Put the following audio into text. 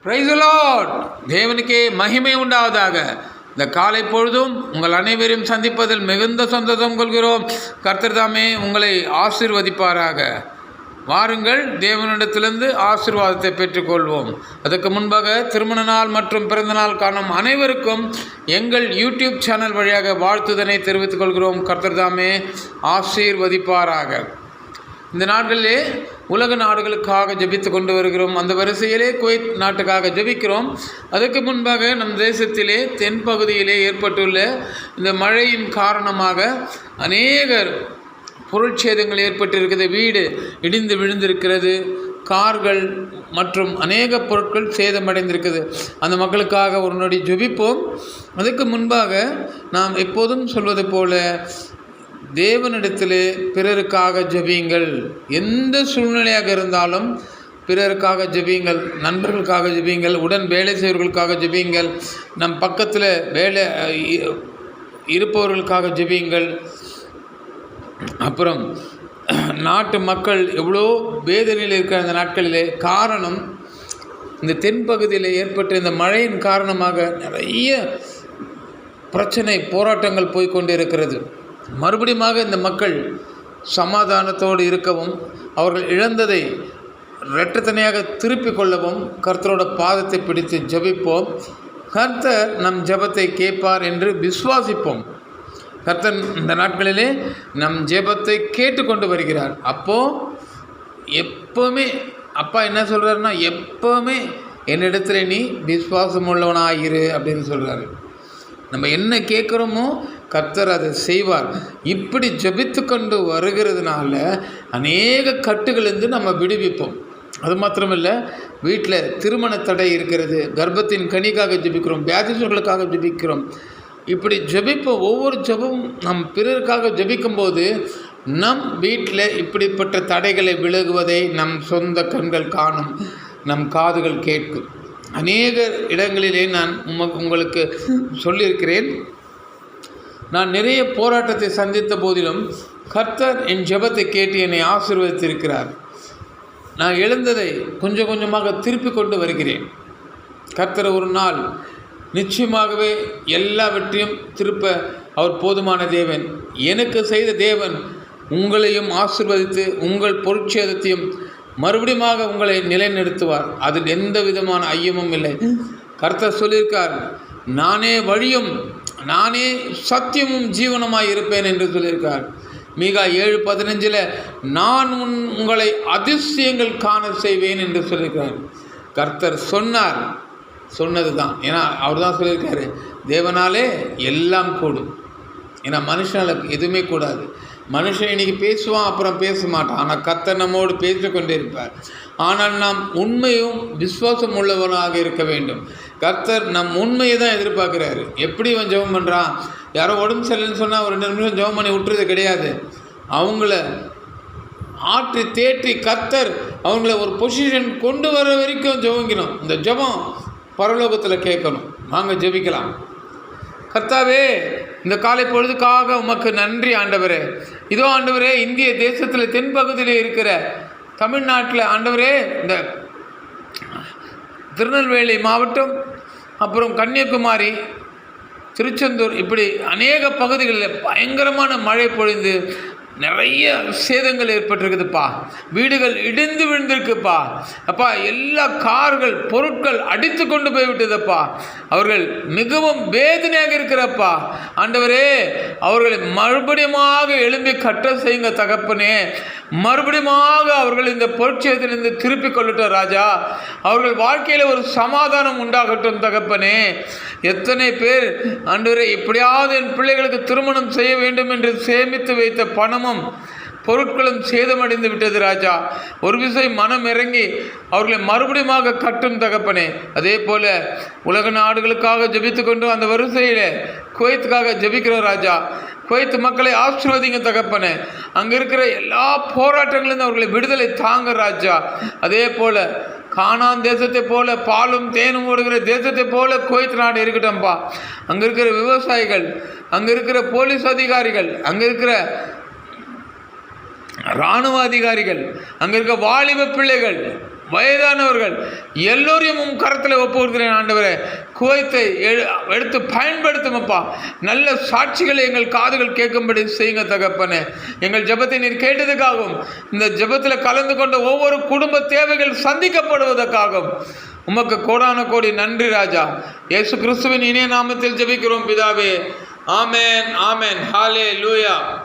Praise the Lord. தேவனுக்கே மகிமை உண்டாவதாக. இந்த காலை பொழுதும் உங்கள் அனைவரையும் சந்திப்பதில் மிகுந்த சந்தோஷம் கொள்கிறோம். கர்த்தர் தாமே உங்களை ஆசீர்வதிப்பாராக. வாருங்கள், தேவனிடத்திலிருந்து ஆசீர்வாதத்தை பெற்றுக்கொள்வோம். அதற்கு முன்பாக திருமண நாள் மற்றும் பிறந்த நாள் காணும் அனைவருக்கும் எங்கள் யூடியூப் சேனல் வழியாக வாழ்த்துதனை தெரிவித்துக் கொள்கிறோம். கர்த்தர் தாமே ஆசீர்வதிப்பாராக. இந்த நாட்களிலே உலக நாடுகளுக்காக ஜெபித்து கொண்டு வருகிறோம். அந்த வரிசையிலே குவைத் நாட்டுக்காக ஜெபிக்கிறோம். அதற்கு முன்பாக நம் தேசத்திலே தென்பகுதியிலே ஏற்பட்டுள்ள இந்த மழையின் காரணமாக அநேகர் பொருட்சேதங்கள் ஏற்பட்டிருக்கிறது. வீடு இடிந்து விழுந்திருக்கிறது, கார்கள் மற்றும் அநேக பொருட்கள் சேதமடைந்திருக்குது. அந்த மக்களுக்காக ஒரு நொடி ஜெபிப்போம். அதுக்கு முன்பாக நாம் எப்போதும் சொல்வது போல தேவனிடத்திலே பிறருக்காக ஜெபியுங்கள். எந்த சூழ்நிலையாக இருந்தாலும் பிறருக்காக ஜெபியுங்கள். நண்பர்களுக்காக ஜெபியுங்கள், உடன் வேலை செய்வர்களுக்காக ஜெபியுங்கள், நம் பக்கத்தில் வேலை இருப்பவர்களுக்காக ஜெபியுங்கள். அப்புறம் நாட்டு மக்கள் எவ்வளோ வேதனையில் இருக்கிற அந்த நாட்களிலே, காரணம் இந்த தென்பகுதியில் ஏற்பட்ட இந்த மழையின் காரணமாக நிறைய பிரச்சனை, போராட்டங்கள் போய்கொண்டு இருக்கிறது. மறுபடியும் இந்த மக்கள் சமாதானத்தோடு இருக்கவும், அவர்கள் இழந்ததை இரட்டத்தனையாக திருப்பிக் கொள்ளவும் கர்த்தரோட பாதத்தை பிடித்து ஜெபிப்போம். கர்த்தர் நம் ஜெபத்தை கேட்பார் என்று விசுவாசிப்போம். கர்த்தர் இந்த நாட்களிலே நம் ஜெபத்தை கேட்டுக்கொண்டு வருகிறார். அப்போது எப்போவுமே அப்பா என்ன சொல்கிறாருன்னா, எப்போவுமே என்னிடத்துல நீ விசுவாசம் உள்ளவனாயிரு அப்படின்னு சொல்கிறாரு. நம்ம என்ன கேட்குறோமோ கர்த்தர் அதை செய்வார். இப்படி ஜெபித்து கொண்டு வருகிறதுனால அநேக கட்டுகளிலிருந்து நம்ம விடுவிப்போம். அது மாத்திரமில்லை, வீட்டில் திருமண தடை இருக்கிறது, கர்ப்பத்தின் கனிக்காக ஜெபிக்கிறோம், வியாதிகளுக்காக ஜெபிக்கிறோம். இப்படி ஜெபிப்போம். ஒவ்வொரு ஜெபமும் நம் பிறருக்காக ஜெபிக்கும்போது நம் வீட்டில் இப்படிப்பட்ட தடைகளை விலகுவதை நம் சொந்த கண்கள் காணும், நம் காதுகள் கேட்கும். அநேக இடங்களிலே நான் உங்களுக்கு சொல்லியிருக்கிறேன். நான் நிறைய போராட்டத்தை சந்தித்த போதிலும் கர்த்தர் என் ஜெபத்தை கேட்டு என்னை ஆசீர்வதித்திருக்கிறார். நான் எழுந்ததை கொஞ்சம் கொஞ்சமாக திருப்பி கொண்டு வருகிறேன். கர்த்தர் ஒரு நாள் நிச்சயமாகவே எல்லாவற்றையும் திருப்ப அவர் போதுமான தேவன். எனக்கு செய்த தேவன் உங்களையும் ஆசீர்வதித்து உங்கள் பொருட்சேதத்தையும் மறுபடியும் உங்களை நிலைநிறுத்துவார். அதில் எந்த விதமான ஐயமும் இல்லை. கர்த்தர் சொல்லியிருக்கார், நானே வழியும் நானே சத்தியமும் ஜீவனமாய் இருப்பேன் என்று சொல்லியிருக்கார். மீகா 7:15 நான் உங்களை அதிசயங்கள் காண செய்வேன் என்று சொல்லியிருக்கார். கர்த்தர் சொன்னது தான். ஏன்னா அவர் தான் சொல்லியிருக்காரு, தேவனாலே எல்லாம் கூடும். ஏன்னா மனுஷனுக்கு எதுவுமே கூடாது. மனுஷன் இன்றைக்கி பேசுவான், அப்புறம் பேச மாட்டான். ஆனால் கர்த்தர் நம்மோடு பேசி கொண்டே இருப்பார். ஆனால் நாம் உண்மையும் விசுவாசம் உள்ளவனாக இருக்க வேண்டும். கர்த்தர் நம் உண்மையை தான் எதிர்பார்க்குறாரு. எப்படி அவன் ஜெபம் பண்ணுறான்? யாரோ உடம்பு சரியில்லைன்னு சொன்னால் ஒரு 2 நிமிஷம் ஜெபம் பண்ணி விட்டுறது கிடையாது. அவங்கள ஆற்றி தேற்றி கர்த்தர் அவங்கள ஒரு பொசிஷன் கொண்டு வர வரைக்கும் ஜெபிக்கணும். இந்த ஜெபம் பரலோகத்தில் கேட்கணும். வாங்க ஜெபிக்கலாம். கர்த்தாவே, இந்த காலை பொழுதுக்காக உமக்கு நன்றி ஆண்டவரே. இதோ ஆண்டவரே, இந்திய தேசத்தில் தென்பகுதியில் இருக்கிற தமிழ்நாட்டில் ஆண்டவரே, இந்த திருநெல்வேலி மாவட்டம், அப்புறம் கன்னியாகுமரி, திருச்செந்தூர், இப்படி அநேக பகுதிகளில் பயங்கரமான மழை பொழிந்து நிறைய சேதங்கள் ஏற்பட்டிருக்குதுப்பா. வீடுகள் இடிந்து விழுந்திருக்குப்பா. அப்பா, எல்லா கார்கள் பொருட்கள் அடித்து கொண்டு போய்விட்டதப்பா. அவர்கள் மிகவும் வேதனையாக இருக்கிறப்பா. ஆண்டவரே, அவர்களை மறுபடியும் எழும்பி கட்ட செய்யுங்க தகப்பனே. மறுபடியும் அவர்கள் இந்த பொருட்சேதத்திலிருந்து திருப்பிக் கொள்ளட்டும் ராஜா. அவர்கள் வாழ்க்கையில் ஒரு சமாதானம் உண்டாகட்டும் தகப்பனே. எத்தனை பேர் ஆண்டவரே, எப்படியாவது என் பிள்ளைகளுக்கு திருமணம் செய்ய வேண்டும் என்று சேமித்து வைத்த பணமும் பொருட்களும் சேதமடைந்து விட்டது ராஜா. ஒரு விஷயம் மனம் இறங்கி அவர்களை மறுபடியும் கட்டும் தகப்பனே. அதே போல உலக நாடுகளுக்காக ஜெபித்து கொண்டு அந்த வரிசையில் குவைத்துக்காக ஜெபிக்கிறோம் ராஜா. குவைத் மக்களை ஆசீர்வதிங்க தகப்பனே. அங்கே இருக்கிற எல்லா போராட்டங்களிலிருந்து அவர்களை விடுதலை தாங்க ராஜா. அதே போல கானான் தேசத்தை போல பாலும் தேனும் ஓடுகிற தேசத்தை போல குவைத் நாடு இருக்கட்டும்பா. அங்கே இருக்கிற விவசாயிகள், அங்கே இருக்கிற போலீஸ் அதிகாரிகள், அங்கே இருக்கிற இராணுவ அதிகாரிகள், அங்கே இருக்க வாலிப பிள்ளைகள் வயதானவர்கள் எல்லோரையும் உம் கரத்தில் ஒப்புக்கொடுக்கிறேன் ஆண்டவரே. குவைத்தை எடுத்து பயன்படுத்துமப்பா. நல்ல சாட்சிகளை எங்கள் காதுகள் கேட்கும்படி செய்யுங்க தகப்பனே. எங்கள் ஜெபத்தை நீர் கேட்டதுக்காகவும் இந்த ஜெபத்தில் கலந்து கொண்ட ஒவ்வொரு குடும்ப தேவைகள் சந்திக்கப்படுவதற்காகவும் உமக்கு கோடான கோடி நன்றி ராஜா. இயேசு கிறிஸ்துவின் இனிய நாமத்தில் ஜெபிக்கிறோம் பிதாவே. ஆமென், ஆமென். ஹல்லேலூயா.